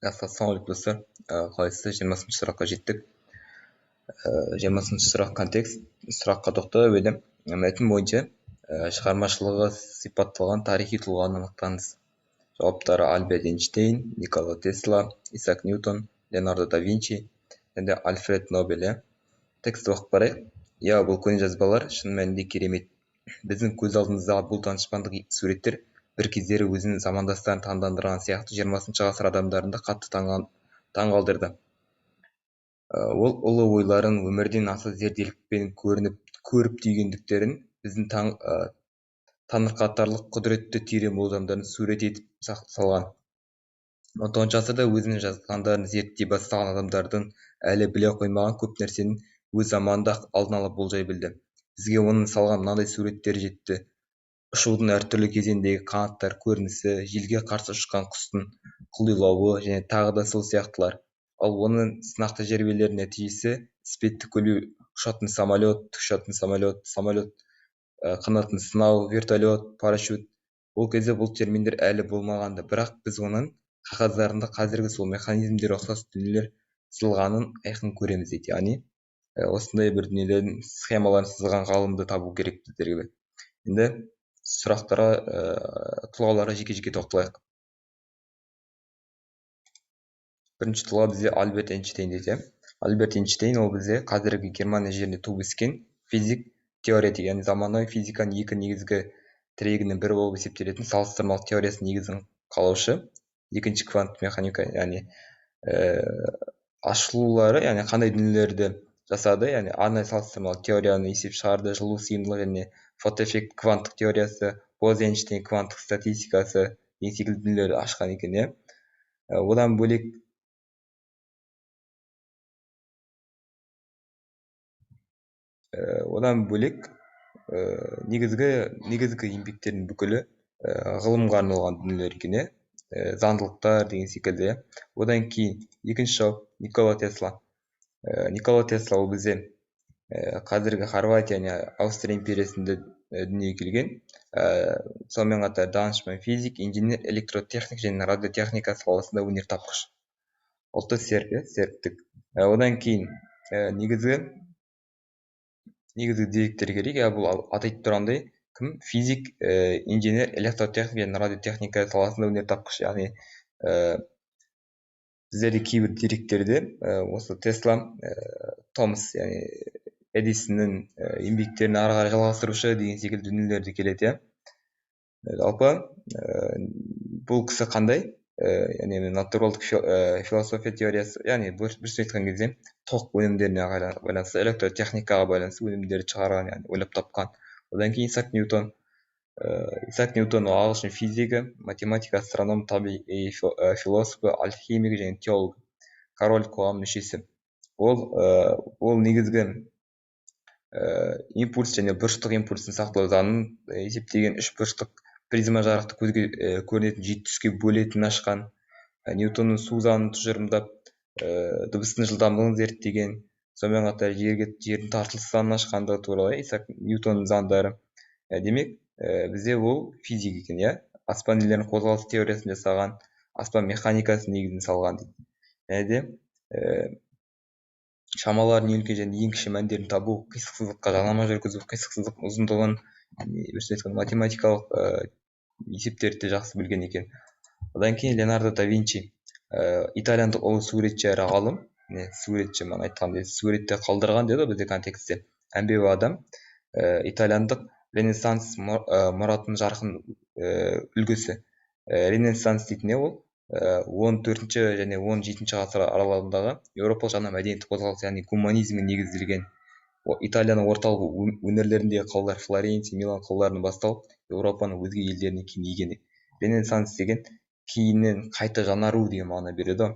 Ассалаумағалейкум достар. Қалайсыздар? 20-шы сұраққа жеттік. 20-шы сұрақ контекст. Сұраққа тоқталып едім. Мәтін бойынша шығармашылығы сипатталған тарихи тұлғаны анықтаңыз. Жауаптары: Альберт Эйнштейн, Никола Тесла, Исаак Ньютон, Леонардо да Винчи және Альфред Нобель. Текстті оқып барайық. Иә, бұл көне жазбалар шын мәнінде керемет. Біздің көз алдымыздағы бұл данышпандық суреттер бір кездері өзінің замандастарын таңдандырған сияқты 20-шы ғасыр адамдарында қатты таңғалдырды. Ол ұлы ойларын өмірден аса зерделікпен көріп түйгендіктерін біздің таңырқатарлық құдіретті терең болжамдарын сурет етіп салған. 19-шы ғасырда өзінің жазғандарын зерттей бастаған адамдардың әлі біле қоймаған көп нәрсені өз заманында алдын ала болжай білді. Бізге оның салған мынандай суреттері жетті. Ұшудың әртүрлі кезеңдегі қанаттар көрінісі, желге қарсы ұшқан құстың құлдилауы және тағы да сол сияқтылар. Ал оның сынақ тәжірибелерінің нәтижесі іспетті көлбеу ұшатын самолет, тікұшатын самолет қанатын сынау, вертолет, парашют. Ол кезде бұл терминдер әлі болмағанды, бірақ біз оның қағаздарында қазіргі сол механизмдер ұқсас дүниелер сызылғанын айқын көреміз дейді. Яғни осындай бір дүниелердің схемаларын сызған ғалымды табу керек біздерге. Енді сұрақтарға, тұлғаларға жеке-жеке тоқталайық. Бірінші тұлға бізде Альберт Эйнштейн дейді. Альберт Эйнштейн ол бізде қазіргі Германия жерінде туып өскен физик, теоретик, яғни заманауи физиканың екі негізгі тірегінің бірі болып есептелетін салыстырмалық теориясының негізін қалаушы. Екінші квант механика, яғни ашылулары, яғни қандай дүниелерді жасады, яғни арнайы салыстырмалық теорияны есеп шығарды, жылу сыйымдылығы және фотоэффект кванттық теориясы, Боз-Эйнштейн кванттық статистикасы деген секілді дүниелерді ашқан екен. Одан бөлек негізгі еңбектердің бүкілі ғылымға арналған дүниелер екен. Заңдылықтар деген секілді. Одан кейін екінші жауап Никола Тесла. Никола Тесла ол бізде қазіргі Хорватия және Австрия империясында дүниеге келген. Сонымен қатар данышпан физик, инженер, электротехник және радиотехника саласында өнертапқыш. Ұлты сербтік. Одан кейін негізгі деректер керек. Бұл атайтып тұрғандай кім? Физик, инженер, электротехник және радиотехника саласында өнертапқыш. Яғни біздерде кейбір деректерде осы Тесла, Томас, яғни Эдисонның еңбектерін ары қарай жалғастырушы деген секілді дүниелерді келеді. Жалпы бұл кісі қандай? Яғни натуралдық философия теориясы, яғни бірінші айтқан кезде тоқ өнімдеріне байланысты, электротехникаға байланысты өнімдерді шығарған, яғни ойлап тапқан. Одан кейін Исаак Ньютон. Исаак Ньютон ағылшын физигі, математик, астроном, табиғи философы, алхимик және теолог, король қоғам мүшесі. Ол негізгі импульс және бұрыштық импульсын сақтау заңын есептеген, үш бұрыштық призма жарықты көзге көрінетін жеті түске бөлетін ашқан. Ньютонның су заңын тұжырымдап, дыбыстың жылдамдығын зерттеген. Сонымен қатар жердің тартылыс заңын ашқандығы туралы Исаак Ньютонның заңдары. Демек, бізде ол физик екен, аспан денелерінің қозғалыс теориясын жасаған, аспан механикасының негізін салған дейді. Және де шамалардың ең үлкен және ең кіші мәндерін табу, қисықсыздыққа жанама жүргізу, қисықсыздық ұзындығын, математикалық есептерді жақсы білген екен. Одан кейін Леонардо да Винчи, итальяндық ұлы суретші әрі ғалым. Суретші, мана айтқандай, суретті қалдырған деді бізде контекстте. Әмбебап адам, итальяндық Ренессанс мұратының жарқын үлгісі. Ренессанс дейтін ол 14-ші және 17-ші ғасыр аралығындағы Еуропалық жаңа мәдениет қозғалысы, яғни гуманизмге негізделген. Италияның орталық өңірлеріндегі қалалар, Флоренция, Милан қалаларынан басталып, Еуропаның өзге елдеріне кеңейген. Ренессанс деген кейіннен қайта жаңару деген мағына береді.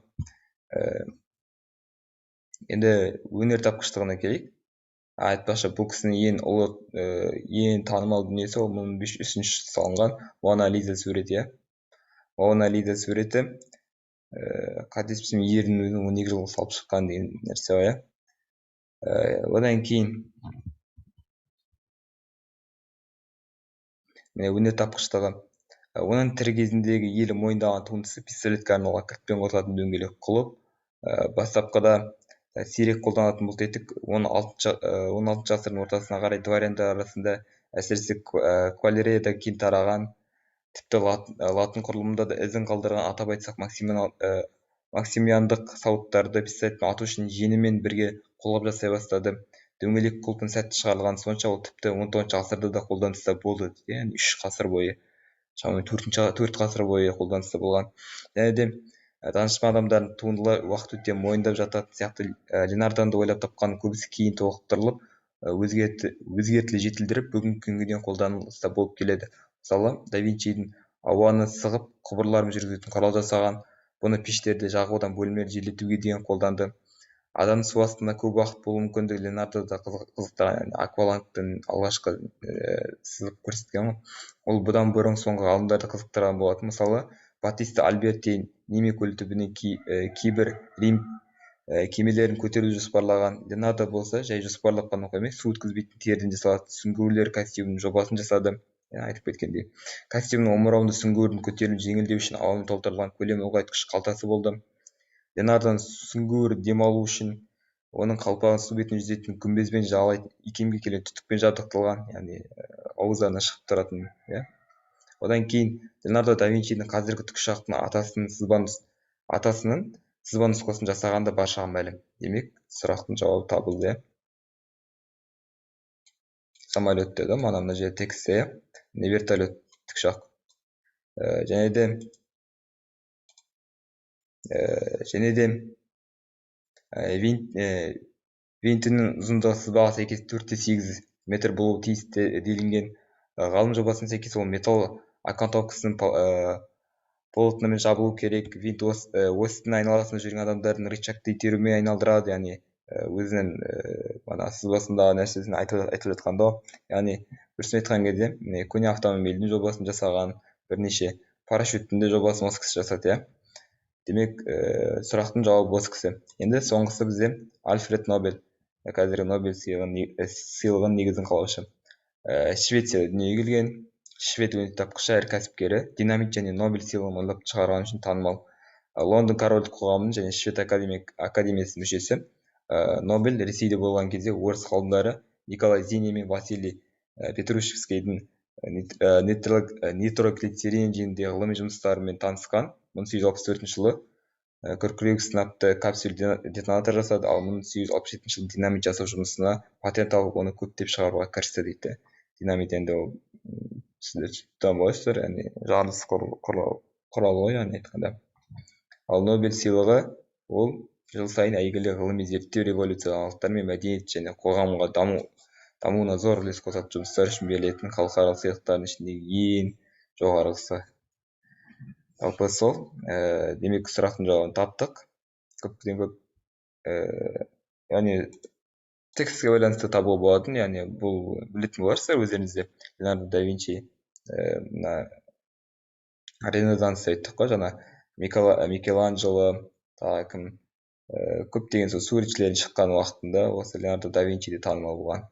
Енді өнертапқыштығына келейік. Айтпақшы, бұл кісінің ең танымал дүниесі ол 1503 салынған Мона Лиза суреті. Мона Лиза суреті қателеспесем ердің өзін 12 жыл салып шыққан деген нәрсе ғой. Одан кейін өнертапқыштығы. Оның тірі кезіндегі елі мойындаған туындысы пистолетке арналған кілтпен қосылатын дөңгелек құлып. Бастапқыда сирек қолданылатын бұл тетік 16 ғасырдың ортасына қарай дворяндар арасында, әсіресе кавалерияда кең тараған. Тіпті латын құрылымында да ізін қалдырған. Атап айтсақ, максимиандық сауыттарды пистолетпен ату үшін жеңімен бірге қолғап жасай бастады. Дөңгелек құлпын сәтті шығарылған сонша, ол тіпті 19 ғасырда да қолданыста болды. Яғни 3 ғасыр бойы, шамамен 4 ғасыр бойы қолданыста болған. Және де данышпан адамдардың туындылар уақыт өте мойындап жататын сияқты, Ленардоның да ойлап тапқан көбісі кейін толықтырылып, өзгертіле жетілдіріп, бүгінгі күнге дейін қолданыста болып келеді. Мысалы, да Винчидің ауаны сығып құбырлармен жүргізетін құрал жасаған. Бұны пештерде жағудан бөлмелерді желдетуге дейін қолданды. Адамның су астында көп уақыт болу мүмкіндігі Ленардода қызықтырған. Аквалангтың алғашқы сызып көрсеткен ғой. Ол бұдан бұрын соңғы ғалымдарды қызықтырған болатын. Мысалы, Батиста Альберти Неме көлі түбінен кейбір Рим кемелерін көтеру жоспарлаған. Ленардо болса, жай жоспарлап қана қоймай, су өткізбейтін теріден жасалатын сүңгуірлер костюмінің жобасын жасады. Айтып кеткендей, костюмнің омырауында сүңгуірдің көтерілуін жеңілдеу үшін ауамен толтырылған көлем ұлғайтқыш қалтасы болды. Ленардоның сүңгуір демалу үшін оның қалпағын су бетіне жүзетін күмбезбен жалайтын икемге келген түтікпен жабдықталған, яғни ауыздарына шығып тұратын. Одан кейін Ленардо да Винчидің қазіргі тікұшақтың атасының сызба нұсқасын жасағанда баршаға мәлім. Демек, сұрақтың жауабы табылды. Самолет деді, мына жерде тексте, не вертолет, тікұшақ. Және де винтінің ұзындығы сызбаға сәйкес 4-8 метр болуы тиіс делінген. Ғалым жобасына сәйкес ол металл окантовкасының полотнымен жабылу керек. Винт осының айналасында жүрген адамдардың рычагты итерумен айналдырады, яғни өзінің сызбасындағы нәрсесін айтылып жатқанда. Яғни дұрысын айтқан кезде, көне автомобильдің жобасын жасаған, бірнеше парашюттің де жобасын осы кісі жасады. Демек, сұрақтың жауабы осы кісі. Енді соңғысы бізде Альфред Нобель, қазіргі Нобель сыйлығын негізін қалаушы. Швецияда дүниеге келген, швед өнертапқышы әрі кәсіпкері, динамит және Нобель сыйлығын ойлап шығарған үшін танымал. Лондон корольдік қоғамының және Швед академиясының мүшесі. Нобель Ресейде болған кезде орыс ғалымдары Николай Зене мен Василий Петрушевскийдің нитроглицерин жөніндегі ғылыми жұмыстарымен танысқан. 1864 жылы күркірек сынапты капсюль детонатор жасады, ал 1867 жылы динамит жасау жұмысына патент алып, оны көптеп шығаруға кірісті дейді. Динамит енді ол сіздер танып яғни жарылыс құралы ғой, яғни айтқанда. Ал Нобель сыйлығы ол жыл сайын әйгілі ғылыми зерттеу, революция жаңалықтар мен мәдениет және қоғамға дамуына зор үлес қосатын жұмыстар үшін берілетін халықаралық сыйлықтардың ішіндегі ең жоғарғысы. Жалпы сол, демек сұрақтың жауабын таптық. Көптен көп, яғни текстке байланысты табуға болатын, яғни бұл білетін боларсыздар өздеріңізде. Леонардо да Винчи Ренессанс айттық қой, жаңа Микеланджело, көптеген суретшілердің шыққан уақытында осы Леонардо да Винчи де танымал болған.